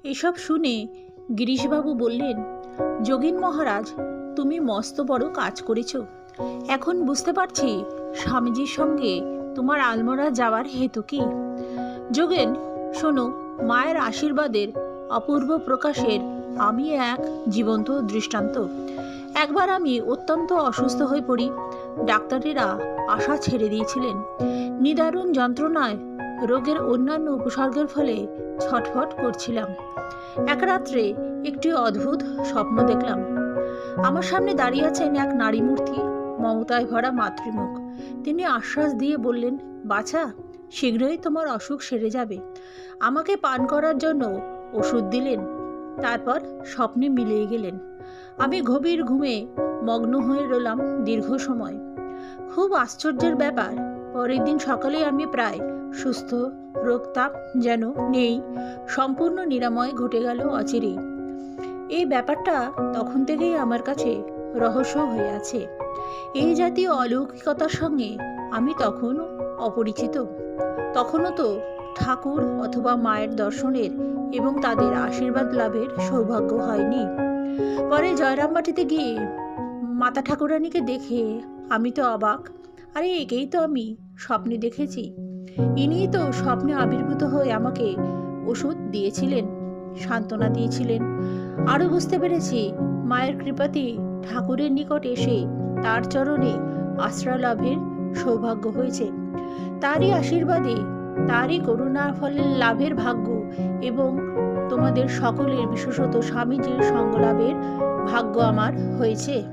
এসব শুনে গিরিশবাবু বললেন, যোগীন মহারাজ, তুমি মস্ত বড় কাজ করেছ। এখন বুঝতে পারছি স্বামীজির সঙ্গে তোমার আলমোড়া যাওয়ার হেতু কি। যোগেন, শোনো, মায়ের আশীর্বাদের অপূর্ব প্রকাশের আমি এক জীবন্ত দৃষ্টান্ত। একবার আমি অত্যন্ত অসুস্থ হয়ে পড়ি। ডাক্তারেরা আশা ছেড়ে দিয়েছিলেন। নিদারুণ যন্ত্রণায় রোগের অন্যান্য উপসর্গের ফলে ছটফট করছিলাম। এক রাত্রে একটি অদ্ভুত স্বপ্ন দেখলাম। আমার সামনে দাঁড়িয়ে আছেন এক নারী মূর্তি, মমতায় ভরা মাতৃমুখ। তিনি আশ্বাস দিয়ে বললেন, বাছা, শীঘ্রই তোমার অসুখ সেরে যাবে। আমাকে পান করার জন্য ওষুধ দিলেন। তারপর স্বপ্নে মিলিয়ে গেলেন। আমি গভীর ঘুমে মগ্ন হয়ে রইলাম দীর্ঘ সময়। খুব আশ্চর্যের ব্যাপার, পরের দিন সকালে আমি প্রায় সুস্থ, রোগতাপ যেন নেই, সম্পূর্ণ নিরাময় ঘটে গেল অচিরেই। এই ব্যাপারটা তখন থেকেই আমার কাছে রহস্য হয়ে আছে। এই জাতীয় অলৌকিকতার সঙ্গে আমি তখন অপরিচিত। তখনও তো ঠাকুর অথবা মায়ের দর্শনের এবং তাদের আশীর্বাদ লাভের সৌভাগ্য হয়নি। পরে জয়রামবাটিতে গিয়ে মাতা ঠাকুরানীকে দেখে আমি তো অবাক। আরে, একেই তো আমি স্বপ্নে দেখেছি। ইনিই তো স্বপ্নে আবির্ভূত হয়ে আমাকে ওষুধ দিয়েছিলেন, সান্ত্বনা দিয়েছিলেন। আরও বুঝতে পেরেছি, মায়ের কৃপাতে ঠাকুরের নিকট এসে তার চরণে আশ্রয় লাভের সৌভাগ্য হয়েছে। তারই আশীর্বাদে, তারই করুণার ফলে লাভের ভাগ্য এবং তোমাদের সকলের, বিশেষত স্বামীজির সঙ্গ লাভের ভাগ্য আমার হয়েছে।